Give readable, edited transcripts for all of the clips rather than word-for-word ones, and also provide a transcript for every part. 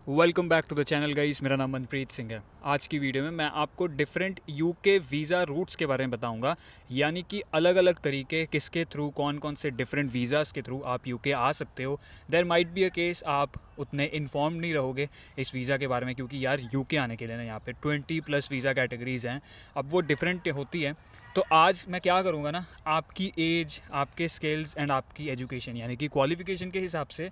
Welcome back to the channel guys. मेरा नाम मनप्रीत सिंह है। आज की वीडियो में मैं आपको डिफरेंट यूके वीज़ा रूट्स के बारे में बताऊंगा, यानी कि अलग अलग तरीके किसके थ्रू, कौन कौन से डिफरेंट वीज़ाज़ के थ्रू आप यूके आ सकते हो। There might be a case आप उतने इन्फॉर्म नहीं रहोगे इस वीज़ा के बारे में, क्योंकि यार यूके आने के लिए ना यहाँ पे 20+ वीज़ा कैटेगरीज़ हैं। अब वो डिफरेंट होती है। तो आज मैं क्या करूँगा ना, आपकी एज, आपके स्किल्स एंड आपकी एजुकेशन यानी कि क्वालिफ़िकेशन के हिसाब से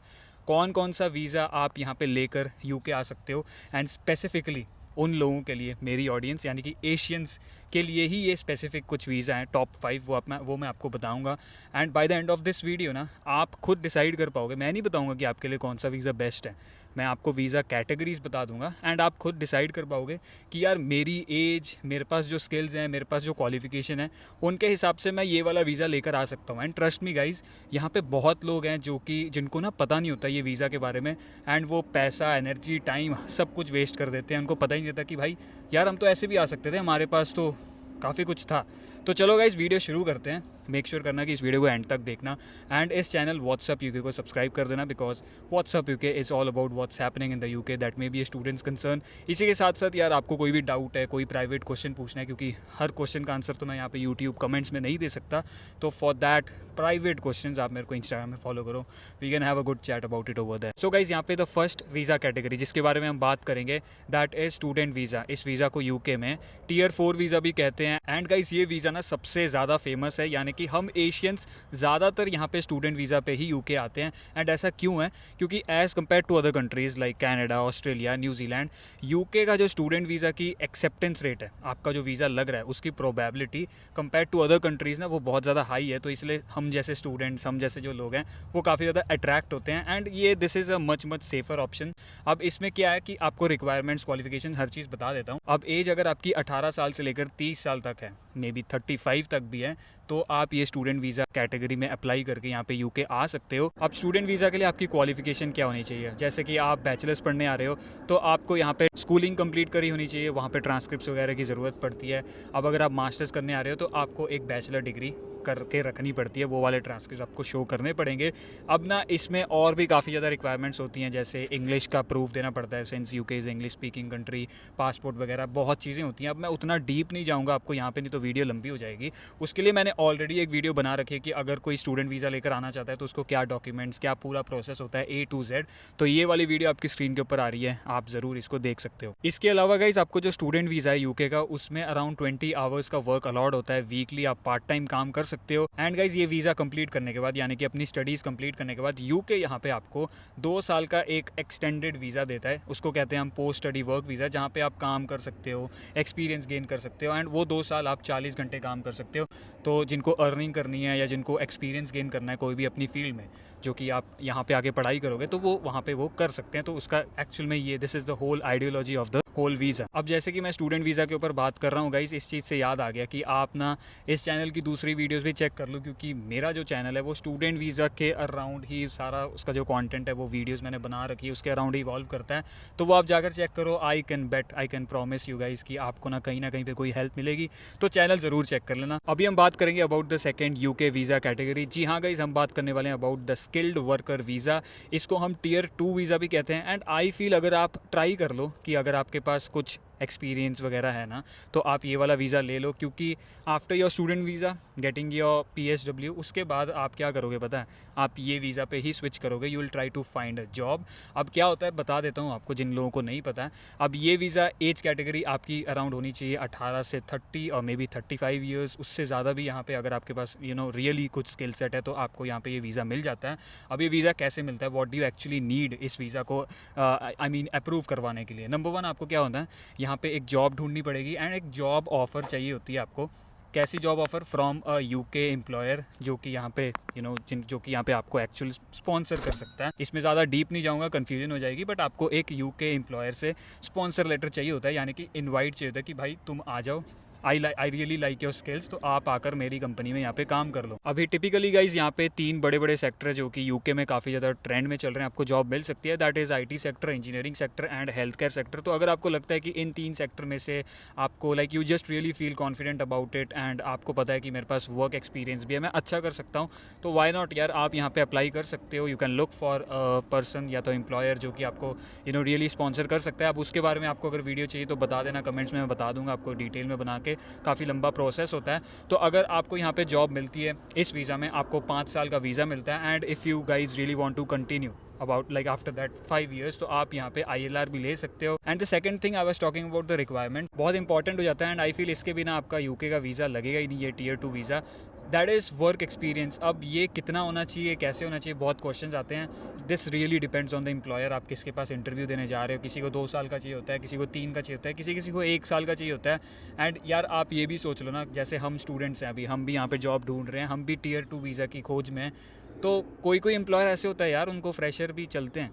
कौन कौन सा वीज़ा आप यहाँ पे लेकर यूके आ सकते हो। एंड स्पेसिफ़िकली उन लोगों के लिए, मेरी ऑडियंस यानी कि एशियंस के लिए ही ये स्पेसिफिक कुछ वीज़ा हैं, टॉप 5 वो मैं आपको बताऊंगा। And by the end of this video ना आप खुद डिसाइड कर पाओगे। मैं नहीं बताऊंगा कि आपके लिए कौन सा वीज़ा बेस्ट है, मैं आपको वीज़ा कैटेगरीज बता दूंगा एंड आप खुद डिसाइड कर पाओगे कि यार मेरी एज, मेरे पास जो स्किल्स हैं, मेरे पास जो क्वालिफिकेशन है, उनके हिसाब से मैं ये वाला वीज़ा लेकर आ सकता हूँ। एंड ट्रस्ट मी गाइज, यहाँ पे बहुत लोग हैं जो कि जिनको ना पता नहीं होता ये वीज़ा के बारे में, एंड वो पैसा, एनर्जी, टाइम सब कुछ वेस्ट कर देते हैं। उनको पता ही नहीं रहता कि भाई यार हम तो ऐसे भी आ सकते थे, हमारे पास तो काफ़ी कुछ था। तो चलो गाइस वीडियो शुरू करते हैं। मेक श्योर करना कि इस वीडियो को एंड तक देखना एंड इस चैनल व्हाट्सअप यूके को सब्सक्राइब कर देना, because WhatsApp UK is all about what's happening in the UK that may be a students concern. इसी के साथ साथ यार आपको कोई भी डाउट है, कोई प्राइवेट क्वेश्चन पूछना है, क्योंकि हर क्वेश्चन का आंसर तो मैं यहाँ पे यूट्यूब कमेंट्स में नहीं दे सकता, तो फॉर दैट प्राइवेट क्वेश्चन आप मेरे को इंस्टाग्राम में फॉलो करो, we can have a good chat about it over that. So guys यहाँ पे द फर्स्ट वीज़ा कैटेगरी जिसके बारे में हम बात करेंगे दैट इज स्टूडेंट वीज़ा। इस वीज़ा को यूके में टीयर 4 वीज़ा भी कहते हैं। एंड गाइज ये वीज़ा ना सबसे ज़्यादा फेमस है, यानी कि हम एशियंस ज़्यादातर यहाँ पे स्टूडेंट वीज़ा पे ही यूके आते हैं। एंड ऐसा क्यों है? क्योंकि as compare to other countries like Canada, Australia, New Zealand, UK का जो स्टूडेंट वीज़ा की एक्सेप्टेंस रेट है, आपका जो वीज़ा लग रहा है उसकी probability compare to other countries ना वो बहुत ज़्यादा हाई है। तो इसलिए हम जैसे स्टूडेंट्स, हम जैसे जो लोग हैं, वो काफ़ी ज़्यादा अट्रैक्ट होते हैं। एंड ये this is a much safer option. अब इसमें क्या है कि आपको रिक्वायरमेंट्स, क्वालिफिकेशन, हर चीज़ बता देता हूँ। अब एज अगर आपकी 18 साल से लेकर 30 साल तक है, मे बी 35 तक भी है, तो आप ये स्टूडेंट वीज़ा कैटेगरी में अप्लाई करके यहाँ पे यूके आ सकते हो। अब स्टूडेंट वीज़ा के लिए आपकी क्वालिफिकेशन क्या होनी चाहिए? जैसे कि आप बैचलर्स पढ़ने आ रहे हो तो आपको यहाँ पे स्कूलिंग कंप्लीट करी होनी चाहिए, वहाँ पे ट्रांसक्रिप्ट्स वगैरह की ज़रूरत पड़ती है। अब अगर आप मास्टर्स करने आ रहे हो तो आपको एक बैचलर डिग्री करके रखनी पड़ती है, वो वाले ट्रांसक्रिप्ट आपको शो करने पड़ेंगे। अब ना इसमें और भी काफ़ी ज़्यादा रिक्वायरमेंट्स होती हैं, जैसे इंग्लिश का प्रूफ देना पड़ता है since UK is English speaking country, passport वगैरह बहुत चीज़ें होती हैं। अब मैं उतना डीप नहीं जाऊँगा आपको यहाँ पे, नहीं तो वीडियो लंबी हो जाएगी। उसके लिए मैंने ऑलरेडी एक वीडियो बना रखी है कि अगर कोई स्टूडेंट वीज़ा लेकर आना चाहता है तो उसको क्या डॉक्यूमेंट्स, क्या पूरा प्रोसेस होता है A to Z। तो ये वाली वीडियो आपकी स्क्रीन के ऊपर आ रही है, आप ज़रूर इसको देख सकते हो। इसके अलावा गाइज आपको जो स्टूडेंट वीज़ा है यूके का, उसमें अराउंड 20 आवर्स का वर्क अलाउड होता है वीकली, आप पार्ट टाइम काम कर सकते हो। एंड गाइज ये वीज़ा कंप्लीट करने के बाद, यानी कि अपनी स्टडीज़ कंप्लीट करने के बाद, यूके यहाँ पे आपको 2 साल का एक एक्सटेंडेड वीज़ा देता है। उसको कहते हैं हम पोस्ट स्टडी वर्क वीज़ा, जहाँ पे आप काम कर सकते हो, एक्सपीरियंस गेन कर सकते हो। एंड वो 2 साल आप 40 घंटे काम कर सकते हो। तो जिनको अर्निंग करनी है या जिनको एक्सपीरियंस गेन करना है कोई भी अपनी फील्ड में, जो कि आप यहाँ पे आगे पढ़ाई करोगे, तो वो वहाँ पे वो कर सकते हैं। तो उसका एक्चुअल में ये this is the whole ideology of the whole visa. अब जैसे कि मैं स्टूडेंट वीज़ा के ऊपर बात कर रहा हूँ गाइस, इस चीज़ से याद आ गया कि आप ना इस चैनल की दूसरी वीडियोस भी चेक कर लो, क्योंकि मेरा जो चैनल है वो स्टूडेंट वीज़ा के अराउंड ही सारा उसका जो कंटेंट है, वो वीडियोस मैंने बना रखी है, उसके अराउंड ही इवॉल्व करता है। तो वो आप जाकर चेक करो। I can bet, I can promise you guys कि आपको ना कहीं पे कोई हेल्प मिलेगी। तो चैनल ज़रूर चेक कर लेना। अभी हम बात करेंगे about the second UK visa category. जी हाँ गाइस, हम बात करने वाले हैं about the skilled worker visa. इसको हम टीयर 2 वीज़ा भी कहते हैं। एंड आई फील अगर आप ट्राई कर लो कि अगर आपके पास कुछ एक्सपीरियंस वगैरह है ना, तो आप ये वाला वीज़ा ले लो, क्योंकि after your student visa getting your PSW, उसके बाद आप क्या करोगे पता है? आप ये वीज़ा पे ही स्विच करोगे, you will try to find a job. अब क्या होता है बता देता हूँ आपको, जिन लोगों को नहीं पता है। अब ये वीज़ा एज कैटेगरी आपकी अराउंड होनी चाहिए 18 से 30 और मे बी 35 ईयर्स, उससे ज़्यादा भी यहाँ पे अगर आपके पास रियली कुछ स्किल सेट है तो आपको यहाँ पे ये वीज़ा मिल जाता है। अब ये वीज़ा कैसे मिलता है, what do you actually need इस वीज़ा को आई मीन अप्रूव करवाने के लिए? नंबर 1 आपको क्या होता है, यहाँ पे एक जॉब ढूंढनी पड़ेगी एंड एक जॉब ऑफ़र चाहिए होती है आपको। कैसी job offer? From a UK employer, जो कि यहाँ पे जो कि यहाँ पे आपको एक्चुअल स्पॉन्सर कर सकता है। इसमें ज़्यादा डीप नहीं जाऊँगा, कन्फ्यूजन हो जाएगी, बट आपको एक यूके एम्प्लॉयर से स्पॉन्सर लेटर चाहिए होता है, यानी कि इनवाइट चाहिए होता है कि भाई तुम आ जाओ, I really like your skills, तो आप आकर मेरी कंपनी में यहाँ पे काम कर लो। अभी टिपिकली गाइज यहाँ पे 3 बड़े बड़े सेक्टर है जो कि यूके में काफ़ी ज़्यादा ट्रेंड में चल रहे हैं, आपको जॉब मिल सकती है। That is IT sector, engineering sector and health care sector. तो अगर आपको लगता है कि इन 3 सेक्टर में से आपको like you just really feel confident about it and आपको पता है कि मेरे पास वर्क एक्सपीरियंस भी है, मैं अच्छा कर सकता हूँ, तो वाई नॉट यार, आप यहाँ पे अप्लाई कर सकते हो। You can look for person या तो एम्प्लॉयर जो कि आपको रियली स्पॉन्सर कर सकता है। आप उसके बारे में आपको अगर वीडियो चाहिए तो बता देना कमेंट्स में, मैं बता दूंगा आपको डिटेल में बना के। काफ़ी लंबा प्रोसेस होता है। तो अगर आपको यहाँ पे जॉब मिलती है इस वीज़ा में, आपको 5 साल का वीज़ा मिलता है and if you guys really want to continue about like after that 5 years, तो आप यहाँ पे ILR भी ले सकते हो। And the second thing I was talking about the requirement, बहुत इंपॉर्टेंट हो जाता है एंड आई फील इसके बिना आपका यूके का वीज़ा लगेगा ही नहीं, ये Tier 2 visa. That is work experience. अब ये कितना होना चाहिए, कैसे होना चाहिए, बहुत क्वेश्चन आते हैं। This really depends on the employer, आप किसके पास इंटरव्यू देने जा रहे हो। किसी को 2 साल का चाहिए होता है, किसी को 3 का चाहिए होता है, किसी को 1 साल का चाहिए होता है। एंड यार आप ये भी सोच लो ना, जैसे हम स्टूडेंट्स हैं, अभी हम भी यहाँ पे जॉब ढूंढ रहे हैं, हम भी Tier 2 वीज़ा की खोज में हैं। तो कोई एम्प्लॉयर ऐसे होता है यार, उनको फ्रेशर भी चलते हैं।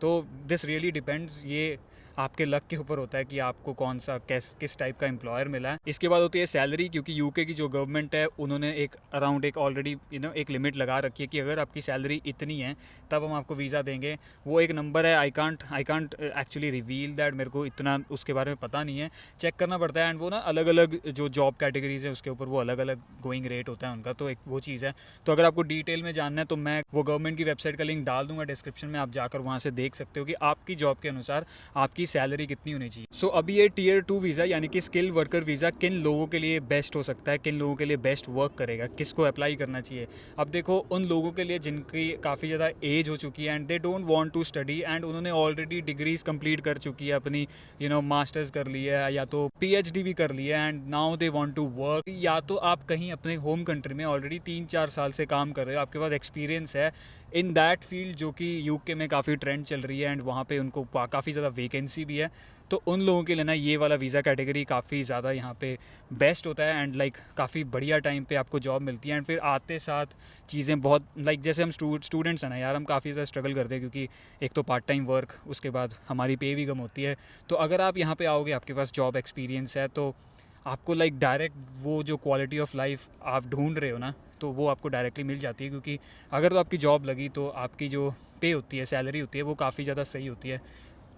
तो दिस रियली डिपेंड्स, ये आपके लक के ऊपर होता है कि आपको कौन सा किस टाइप का एम्प्लॉयर मिला है। इसके बाद होती है सैलरी, क्योंकि यूके की जो गवर्नमेंट है उन्होंने एक अराउंड एक ऑलरेडी एक लिमिट लगा रखी है कि अगर आपकी सैलरी इतनी है तब हम आपको वीज़ा देंगे। वो एक नंबर है, I can't actually reveal that, मेरे को इतना उसके बारे में पता नहीं है, चेक करना पड़ता है। एंड वो ना अलग अलग जो जॉब कैटेगरीज है उसके ऊपर वो अलग अलग गोइंग रेट होता है उनका, तो एक वो चीज़ है। तो अगर आपको डिटेल में जानना है तो मैं वो गवर्नमेंट की वेबसाइट का लिंक डाल दूंगा डिस्क्रिप्शन में, आप जाकर वहाँ से देख सकते हो कि आपकी जॉब के अनुसार आपकी सैलरी कितनी होनी चाहिए। सो अभी ये Tier 2 वीज़ा यानी कि स्किल वर्कर वीज़ा किन लोगों के लिए बेस्ट हो सकता है, किन लोगों के लिए बेस्ट वर्क करेगा, किसको अप्लाई करना चाहिए। अब देखो, उन लोगों के लिए जिनकी काफ़ी ज़्यादा एज हो चुकी है and they don't want to study and उन्होंने ऑलरेडी डिग्रीज कंप्लीट कर चुकी है अपनी, मास्टर्स कर ली है या तो PhD भी कर ली है and now they want to work. या तो आप कहीं अपने होम कंट्री में ऑलरेडी 3-4 साल से काम कर रहे हो, आपके पास एक्सपीरियंस है इन दैट फील्ड जो कि यूके में काफ़ी ट्रेंड चल रही है एंड वहाँ पे उनको काफ़ी ज़्यादा वैकेंसी भी है। तो उन लोगों के लिए ना ये वाला वीज़ा कैटेगरी काफ़ी ज़्यादा यहाँ पे बेस्ट होता है एंड लाइक काफ़ी बढ़िया टाइम पे आपको जॉब मिलती है। एंड फिर आते साथ चीज़ें बहुत लाइक जैसे हम स्टूडेंट्स हैं ना यार, हम काफ़ी ज़्यादा स्ट्रगल करते हैं क्योंकि एक तो पार्ट टाइम वर्क, उसके बाद हमारी पे भी कम होती है। तो अगर आप यहाँ पे आओगे, आपके पास जॉब एक्सपीरियंस है, तो आपको लाइक डायरेक्ट वो जो क्वालिटी ऑफ लाइफ आप ढूंढ रहे हो ना, तो वो आपको डायरेक्टली मिल जाती है। क्योंकि अगर तो आपकी जॉब लगी तो आपकी जो पे होती है, सैलरी होती है, वो काफ़ी ज़्यादा सही होती है।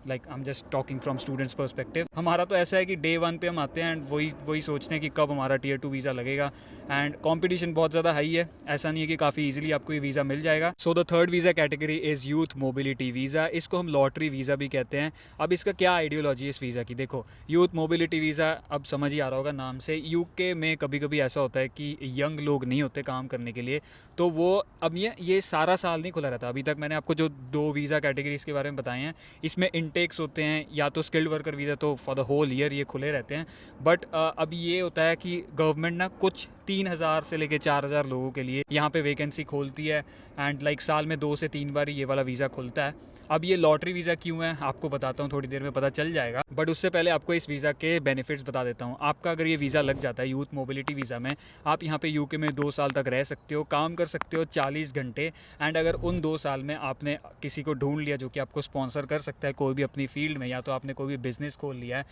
Like I am just talking from students perspective. हमारा तो ऐसा है कि डे 1 पे हम आते हैं एंड वही सोचते हैं कि कब हमारा Tier 2 वीज़ा लगेगा। एंड कंपटीशन बहुत ज़्यादा हाई है, ऐसा नहीं है कि काफ़ी इजीली आपको ये वीज़ा मिल जाएगा। So the third visa category is youth mobility visa. इसको हम लॉटरी वीज़ा भी कहते हैं। अब इसका क्या आइडियोलॉजी है इस वीज़ा की, देखो यूथ मोबिलिटी वीज़ा, अब समझ ही आ रहा होगा नाम से, यूके में कभी कभी ऐसा होता है कि यंग लोग नहीं होते काम करने के लिए, तो वो अब ये सारा साल नहीं खुला रहता। अभी तक मैंने आपको जो 2 वीज़ा कैटेगरीज के बारे में बताए हैं, इसमें इनटेक्स होते हैं, या तो स्किल्ड वर्कर वीज़ा तो फॉर द होल ईयर ये खुले रहते हैं। बट अब ये होता है कि गवर्नमेंट ना कुछ 3,000 से लेके 4,000 लोगों के लिए यहाँ पे वैकेंसी खोलती है एंड लाइक साल में 2 से 3 बार ये वाला वीज़ा खुलता है। अब ये लॉटरी वीज़ा क्यों है आपको बताता हूँ, थोड़ी देर में पता चल जाएगा। बट उससे पहले आपको इस वीज़ा के बेनिफिट्स बता देता हूँ। आपका अगर ये वीज़ा लग जाता है यूथ मोबिलिटी वीज़ा में, आप यहाँ पे यूके में 2 साल तक रह सकते हो, काम कर सकते हो 40 घंटे। एंड अगर उन 2 साल में आपने किसी को ढूंढ लिया जो कि आपको स्पॉन्सर कर सकता है कोई भी अपनी फील्ड में, या तो आपने कोई भी बिज़नेस खोल लिया है,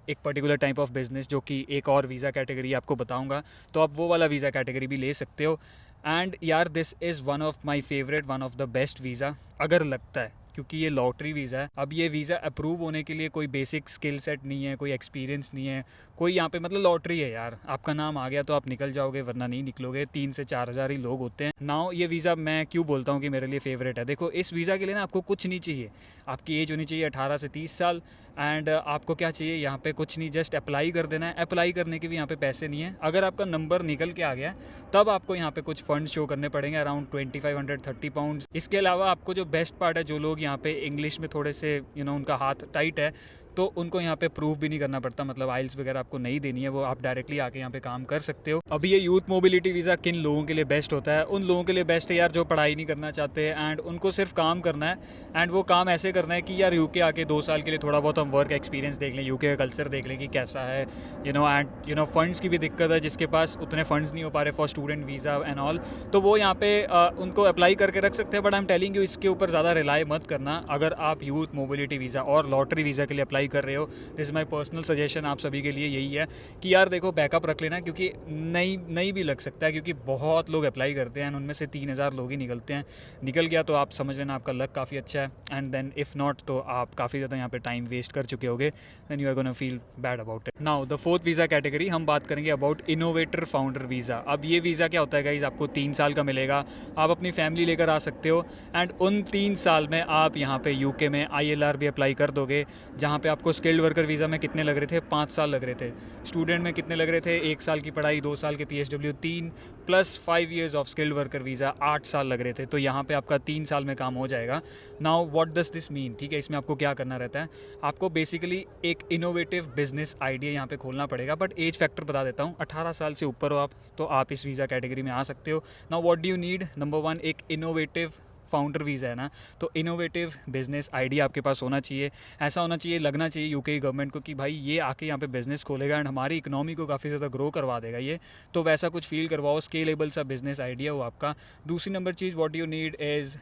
एक पर्टिकुलर टाइप ऑफ बिज़नेस, जो कि एक और वीज़ा कैटेगरी आपको बताऊंगा, तो आप वो वाला वीज़ा कैटेगरी भी ले सकते हो। एंड यार this is one of my favourite, one of the best visa अगर लगता है, क्योंकि ये लॉटरी वीज़ा है। अब ये वीज़ा अप्रूव होने के लिए कोई बेसिक स्किल सेट नहीं है, कोई एक्सपीरियंस नहीं है, कोई यहाँ पे मतलब लॉटरी है यार, आपका नाम आ गया तो आप निकल जाओगे वरना नहीं निकलोगे। 3 से 4 हज़ार ही लोग होते हैं। नाउ ये वीज़ा मैं क्यों बोलता हूँ कि मेरे लिए फेवरेट है, देखो इस वीज़ा के लिए ना आपको कुछ नहीं चाहिए, आपकी एज होनी चाहिए 18 से 30 साल। एंड आपको क्या चाहिए यहाँ पे, कुछ नहीं, जस्ट अप्लाई कर देना है। अप्लाई करने के भी यहाँ पे पैसे नहीं है, अगर आपका नंबर निकल के आ गया तब आपको यहाँ पे कुछ फंड शो करने पड़ेंगे, अराउंड 2530 पाउंड्स। इसके अलावा आपको जो बेस्ट पार्ट है, जो लोग यहाँ पे इंग्लिश में थोड़े से उनका हाथ टाइट है, तो उनको यहाँ पे प्रूफ भी नहीं करना पड़ता, मतलब आइल्स वगैरह आपको नहीं देनी है, वो आप डायरेक्टली आके यहाँ पे काम कर सकते हो। अभी ये यूथ मोबिलिटी वीज़ा किन लोगों के लिए बेस्ट होता है, उन लोगों के लिए बेस्ट है यार जो पढ़ाई नहीं करना चाहते एंड उनको सिर्फ काम करना है। एंड वो काम ऐसे करना है कि यार यूके आके 2 साल के लिए थोड़ा बहुत हम वर्क एक्सपीरियंस देख लें, यूके का कल्चर देख लें कि कैसा है, एंड फंड्स की भी दिक्कत है, जिसके पास उतने फंड्स नहीं हो पा रहे for student visa and all, तो वो यहाँ पे उनको अप्लाई करके रख सकते हैं। But I am telling you, इसके ऊपर ज़्यादा रिलाई मत करना। अगर आप यूथ मोबिलिटी वीज़ा और लॉटरी वीज़ा के लिए अप्लाई अप्लाई कर रहे हो, this is my personal suggestion आप सभी के लिए यही है कि यार देखो बैकअप रख लेना, क्योंकि नहीं भी लग सकता है, क्योंकि बहुत लोग अप्लाई करते हैं, उनमें से 3,000 लोग ही निकलते हैं। निकल गया तो आप समझ लेना आपका लक काफ़ी अच्छा है, एंड देन इफ़ नॉट तो आप काफ़ी ज़्यादा यहाँ पे टाइम वेस्ट कर चुके होगे, then you are gonna feel bad about it. Now the fourth visa category हम बात करेंगे अबाउट इनोवेटर फाउंडर वीज़ा। अब ये वीज़ा क्या होता है गाइज, आपको 3 साल का मिलेगा, आप अपनी फैमिली लेकर आ सकते हो, एंड उन 3 साल में आप यहाँ पे यूके में ILR भी अप्लाई कर दोगे, जहाँ पे आपको स्किल्ड वर्कर वीज़ा में कितने लग रहे थे, 5 साल लग रहे थे, स्टूडेंट में कितने लग रहे थे, 1 साल की पढ़ाई, 2 साल के PSW, 3 plus 5 years of skilled worker visa 8 साल लग रहे थे, तो यहाँ पे आपका 3 साल में काम हो जाएगा। Now what does this mean, ठीक है, इसमें आपको क्या करना रहता है, आपको बेसिकली एक इनोवेटिव बिजनेस आइडिया यहाँ पे खोलना पड़ेगा, बट एज फैक्टर बता देता हूँ, 18 साल से ऊपर हो आप तो आप इस वीज़ा कैटेगरी में आ सकते हो। Now what do you need, number 1 एक इनोवेटिव फाउंडर वीज़ा है ना, तो इनोवेटिव बिजनेस आइडिया आपके पास होना चाहिए, ऐसा होना चाहिए, लगना चाहिए यूके गवर्नमेंट को कि भाई ये आके यहाँ पे बिज़नेस खोलेगा एंड हमारी इकोनॉमी को काफ़ी ज़्यादा ग्रो करवा देगा ये, तो वैसा कुछ फील करवाओ, स्केलेबल सा बिजनेस आइडिया हो आपका। दूसरी number cheese what you need is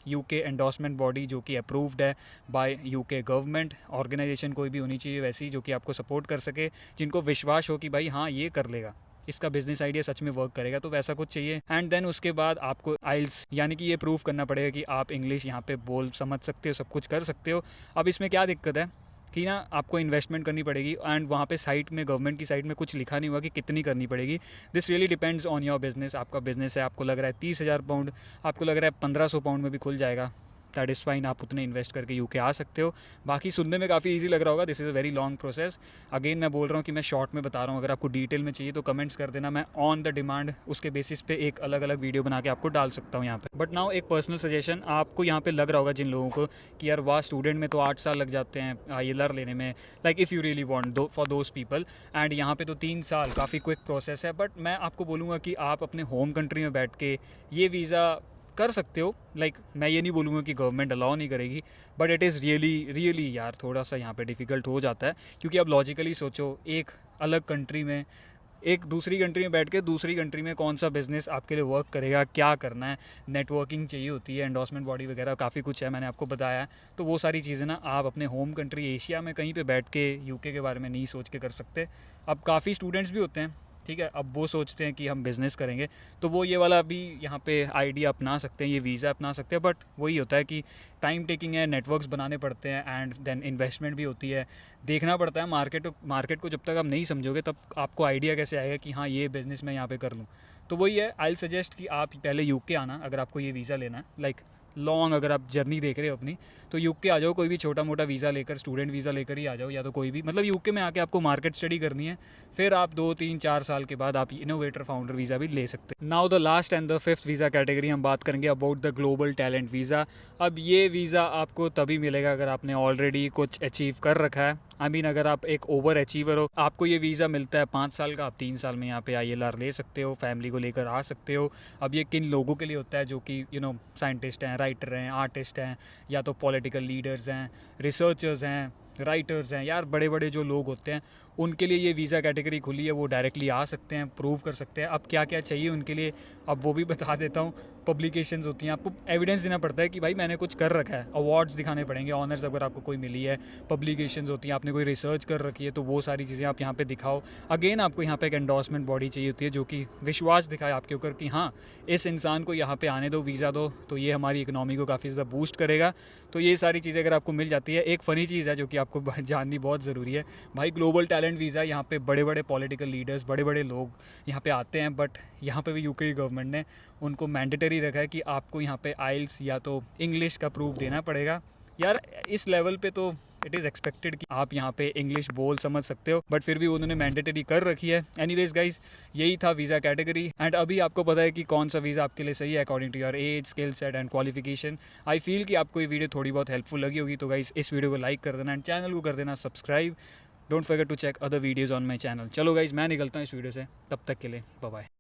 UK endorsement body जो कि अप्रूव्ड है बाय यूके गवर्नमेंट, ऑर्गेनाइजेशन कोई भी होनी चाहिए वैसी जो कि आपको सपोर्ट कर सके, जिनको विश्वास हो कि भाई हाँ ये कर लेगा, इसका बिजनेस आइडिया सच में वर्क करेगा, तो वैसा कुछ चाहिए। एंड देन उसके बाद आपको आइल्स यानी कि ये प्रूव करना पड़ेगा कि आप इंग्लिश यहाँ पे बोल समझ सकते हो, सब कुछ कर सकते हो। अब इसमें क्या दिक्कत है कि ना आपको इन्वेस्टमेंट करनी पड़ेगी, एंड वहाँ पे साइट में गवर्नमेंट की साइट में कुछ लिखा नहीं हुआ कि कितनी करनी पड़ेगी। This really depends on your business. आपका बिजनेस है, आपको लग रहा है 30,000 पाउंड, आपको लग रहा है 1,500 पाउंड में भी खुल जाएगा, दैट इज़ फाइन, आप उतने इन्वेस्ट करके यूके आ सकते हो। बाकी सुनने में काफ़ी इजी लग रहा होगा, this is a very long process. Again मैं बोल रहा हूँ कि मैं शॉर्ट में बता रहा हूँ, अगर आपको डिटेल में चाहिए तो कमेंट्स कर देना, मैं ऑन द डिमांड उसके बेसिस पे एक अलग अलग वीडियो बना के आपको डाल सकता हूँ यहाँ पे। बट नाउ एक पर्सनल सजेशन, आपको यहाँ पे लग रहा होगा जिन लोगों को कि यार वाह स्टूडेंट में तो 8 साल लग जाते हैं ILR लेने में, like if you really want दो फॉर दोज पीपल, एंड यहाँ पे तो 3 साल काफ़ी क्विक प्रोसेस है। बट मैं आपको बोलूँगा कि आप अपने होम कंट्री में बैठ के ये वीज़ा कर सकते हो। लाइक मैं ये नहीं बोलूँगा कि गवर्नमेंट अलाउ नहीं करेगी, बट इट इज़ रियली यार थोड़ा सा यहाँ पे डिफ़िकल्ट हो जाता है, क्योंकि अब लॉजिकली सोचो, एक अलग कंट्री में, एक दूसरी कंट्री में बैठ के दूसरी कंट्री में कौन सा बिज़नेस आपके लिए वर्क करेगा, क्या करना है, नेटवर्किंग चाहिए होती है, एंडोर्समेंट बॉडी वगैरह काफ़ी कुछ है, मैंने आपको बताया। तो वो सारी चीज़ें ना आप अपने होम कंट्री एशिया में कहीं पे बैठ के यूके के बारे में नहीं सोच के कर सकते। अब काफ़ी स्टूडेंट्स भी होते हैं, ठीक है, अब वो सोचते हैं कि हम बिज़नेस करेंगे, तो वो ये वाला भी यहाँ पे आइडिया अपना सकते हैं, ये वीज़ा अपना सकते हैं, बट वही होता है कि टाइम टेकिंग है, नेटवर्क्स बनाने पड़ते हैं, एंड देन इन्वेस्टमेंट भी होती है, देखना पड़ता है मार्केट को जब तक आप नहीं समझोगे तब आपको आइडिया कैसे आएगा कि हाँ ये बिज़नेस मैं यहाँ पे कर लूँ। तो वही है, आई सजेस्ट कि आप पहले यूके आना अगर आपको ये वीज़ा लेना है, लाइक लॉन्ग अगर आप जर्नी देख रहे हो अपनी, तो यूके आ जाओ, कोई भी छोटा मोटा वीज़ा लेकर, स्टूडेंट वीज़ा लेकर ही आ जाओ, या तो कोई भी, मतलब यूके में आके आपको मार्केट स्टडी करनी है, फिर आप 2 3 4 साल के बाद आप इनोवेटर फाउंडर वीज़ा भी ले सकते हैं। Now the last and the fifth visa category हम बात करेंगे about the global talent visa. अब ये वीज़ा आपको तभी मिलेगा अगर आपने ऑलरेडी कुछ अचीव कर रखा है, अगर आप एक ओवर अचीवर हो, आपको ये वीज़ा मिलता है 5 साल का, आप 3 साल में यहाँ पे ILR ले सकते हो, फैमिली को लेकर आ सकते हो। अब ये किन लोगों के लिए होता है, जो कि साइंटिस्ट हैं, राइटर हैं, आर्टिस्ट हैं, या तो पॉलिटिकल लीडर्स हैं, रिसर्चर्स हैं, राइटर्स हैं, यार बड़े बड़े जो लोग होते हैं उनके लिए ये वीज़ा कैटेगरी खुली है, वो डायरेक्टली आ सकते हैं, प्रूव कर सकते हैं। अब क्या क्या चाहिए उनके लिए, अब वो भी बता देता हूँ। पब्लिकेशंस होती हैं, आपको एविडेंस देना पड़ता है कि भाई मैंने कुछ कर रखा है, अवार्ड्स दिखाने पड़ेंगे, ऑनर्स अगर आपको कोई मिली है, पब्लिकेशंस होती हैं, आपने कोई रिसर्च कर रखी है, तो वो सारी चीज़ें आप यहाँ पे दिखाओ। अगेन आपको यहाँ पे एक एंडोर्समेंट बॉडी चाहिए होती है जो कि विश्वास दिखाए आपके ऊपर कि हाँ इस इंसान को यहाँ पे आने दो, वीज़ा दो, तो ये हमारी इकोनॉमी को काफ़ी ज़्यादा बूस्ट करेगा। तो ये सारी चीज़ें अगर आपको मिल जाती है, एक फ़नी चीज़ है जो कि आपको जाननी बहुत ज़रूरी है भाई, ग्लोबल टैलेंट वीज़ा, यहाँ पे बड़े बड़े पॉलिटिकल लीडर्स, बड़े बड़े लोग यहाँ पे आते हैं, बट यहाँ पे भी यूके गवर्नमेंट ने उनको मैंडेटरी रखा है कि आपको यहाँ पे आइल्स या तो इंग्लिश का प्रूफ देना पड़ेगा। यार इस लेवल पे तो इट इज़ एक्सपेक्टेड कि आप यहाँ पे इंग्लिश बोल समझ सकते हो, बट फिर भी उन्होंने मैंडेटरी कर रखी है। एनीवेज गाइज, यही था वीज़ा कैटेगरी, एंड अभी आपको पता है कि कौन सा वीज़ा आपके लिए सही है according to your age, skill set and qualification. I feel कि आपको ये वीडियो थोड़ी बहुत हेल्पफुल लगी होगी, तो गाइज इस वीडियो को लाइक कर देना एंड चैनल को कर देना subscribe. Don't forget to check other videos on my channel. चलो गाइज मैं निकलता हूँ इस वीडियो से, तब तक के लिए बाय बाय।